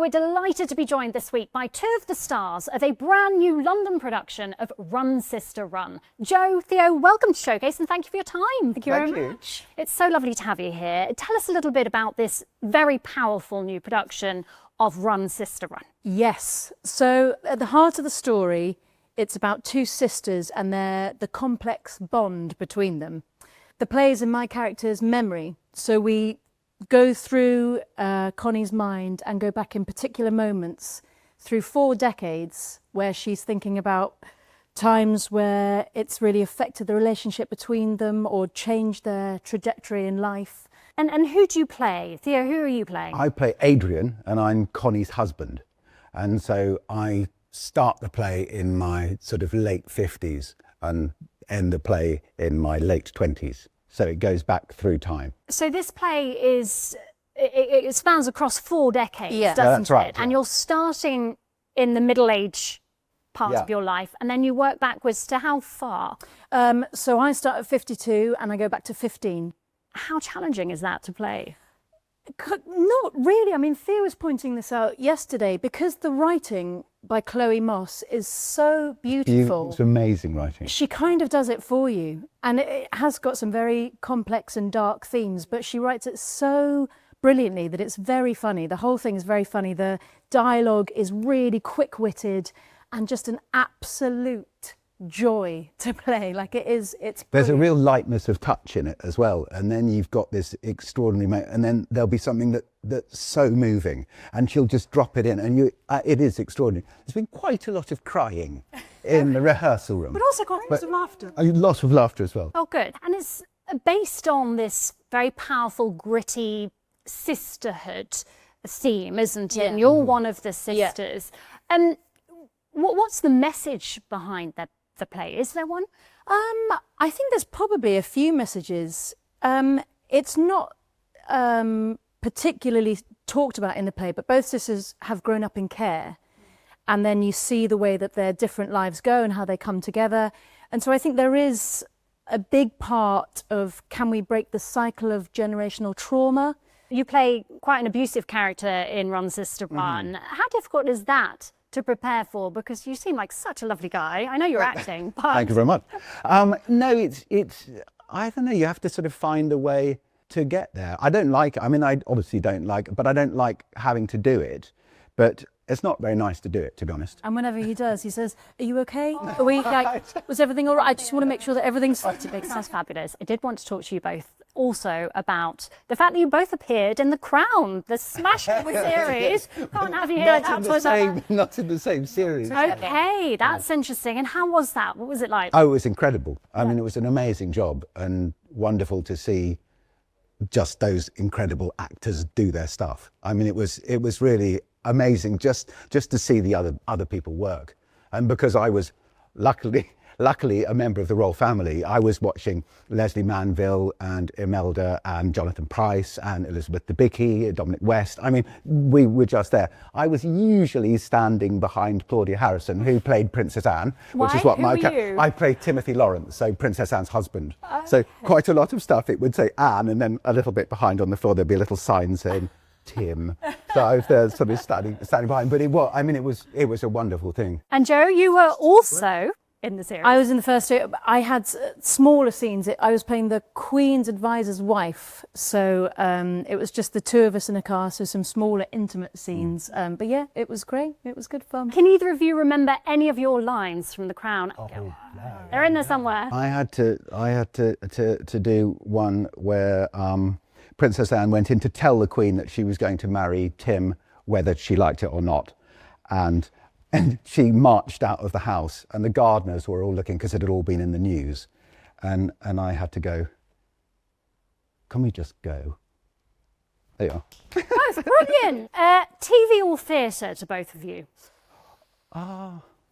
we're delighted to be joined this week by two of the stars of a brand new London production of Run Sister Run. Jo, Theo, welcome to Showcase and thank you for your time. Thank you very much. It's so lovely to have you here. Tell us a little bit about this very powerful new production of Run Sister Run. Yes, so at the heart of the story, it's about two sisters and the complex bond between them. The play is in my character's memory, so we go through Connie's mind and go back in particular moments through 4 decades where she's thinking about times where it's really affected the relationship between them or changed their trajectory in life. And who do you play? Theo, who are you playing? I play Adrian and I'm Connie's husband. And so I start the play in my sort of late 50s and end the play in my late 20s. So it goes back through time. So this play is, it spans across 4 decades, doesn't that's right, it? And you're starting in the middle age part of your life and then you work backwards to how far? So I start at 52 and I go back to 15. How challenging is that to play? Not really. I mean, Theo was pointing this out yesterday because the writing by Chloe Moss is so beautiful. It's amazing writing. She kind of does it for you. And it has got some very complex and dark themes, but she writes it so brilliantly that it's very funny. The whole thing is very funny. The dialogue is really quick-witted and just an absolute joy to play. Like it's There's a real lightness of touch in it as well, and then you've got this extraordinary and then there'll be something that's so moving and she'll just drop it in and it is extraordinary. There's been quite a lot of crying in the rehearsal room, but also got lots of laughter. Lots of laughter as well. Oh good. And it's based on this very powerful gritty sisterhood theme, isn't it? Yeah. And you're one of the sisters. What's the message behind the play? Is there one? I think there's probably a few messages. It's not particularly talked about in the play, but both sisters have grown up in care. And then you see the way that their different lives go and how they come together. And so I think there is a big part of, can we break the cycle of generational trauma? You play quite an abusive character in Run Sister Run. How difficult is that to prepare for? Because you seem like such a lovely guy. I know you're acting, but... Thank you very much. No, it's I don't know, you have to sort of find a way to get there. I don't like, I mean, I obviously don't like, but I don't like having to do it, but it's not very nice to do it, to be honest. And whenever he does, he says, "Are you okay? Are we like, was everything all right? I just want to make sure that everything's..." Sounds fabulous. I did want to talk to you both also about the fact that you both appeared in The Crown, the smash hit series. Can't have you here. Not in the same series. Okay, that's interesting. And how was that? What was it like? Oh, it was incredible. I mean, it was an amazing job and wonderful to see just those incredible actors do their stuff. I mean, it was really amazing just to see the other people work. And because I was luckily a member of the royal family, I was watching Leslie Manville and Imelda and Jonathan Pryce and Elizabeth Debicki, Dominic West. I mean, we were just there. I was usually standing behind Claudia Harrison, who played Princess Anne, which is what I played Timothy Lawrence, so Princess Anne's husband. So quite a lot of stuff, it would say Anne, and then a little bit behind on the floor, there'd be a little sign saying Tim. So I was there sort of standing behind, but it was a wonderful thing. And Jo, you were also in the series. I was in the first two. I had smaller scenes. I was playing the Queen's advisor's wife, so it was just the two of us in a car, so some smaller intimate scenes. But yeah, it was great. It was good fun. Can either of you remember any of your lines from The Crown? Oh, no. They're in there somewhere. I had to do one where Princess Anne went in to tell the Queen that she was going to marry Tim, whether she liked it or not. And she marched out of the house and the gardeners were all looking because it had all been in the news. And I had to go, "Can we just go?" There you are. Oh, brilliant. TV or theatre to both of you?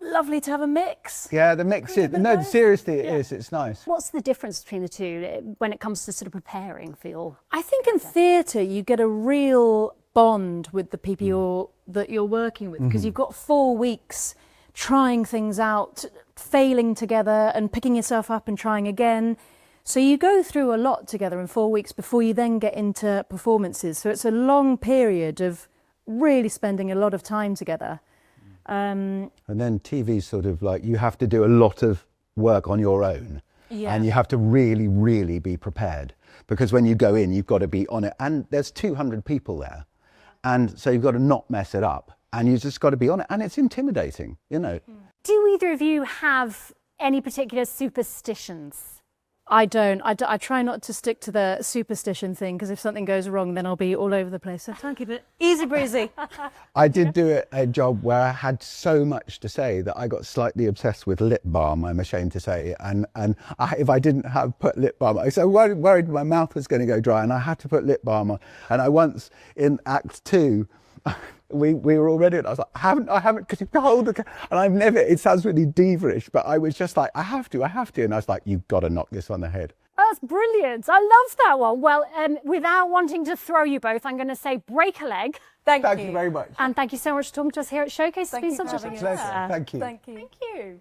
Lovely to have a mix. Yeah, the mix is, no, seriously it is, it's nice. What's the difference between the two when it comes to sort of preparing for your... I think in theatre you get a real bond with the people that you're working with, because you've got 4 weeks trying things out, failing together and picking yourself up and trying again. So you go through a lot together in 4 weeks before you then get into performances. So it's a long period of really spending a lot of time together. And then TV's sort of like, you have to do a lot of work on your own. Yeah. And you have to really, really be prepared, because when you go in, you've got to be on it. And there's 200 people there. And so you've got to not mess it up. And you just got to be on it. And it's intimidating, you know. Do either of you have any particular superstitions? I don't. I try not to stick to the superstition thing, because if something goes wrong, then I'll be all over the place. So try and keep it easy breezy. I did do a job where I had so much to say that I got slightly obsessed with lip balm, I'm ashamed to say. And if I didn't have put lip balm, I was so worried my mouth was going to go dry, and I had to put lip balm on. And I once, in Act 2, we were all ready, and I was like, I haven't, because you can hold the, and I've never, it sounds really diva-ish, but I was just like, I have to, and I was like, you've got to knock this on the head. That's brilliant. I love that one. Well, without wanting to throw you both, I'm going to say break a leg. Thank you very much. And thank you so much for talking to us here at Showcase. It's been such a pleasure. Thank you. Thank you. Thank you.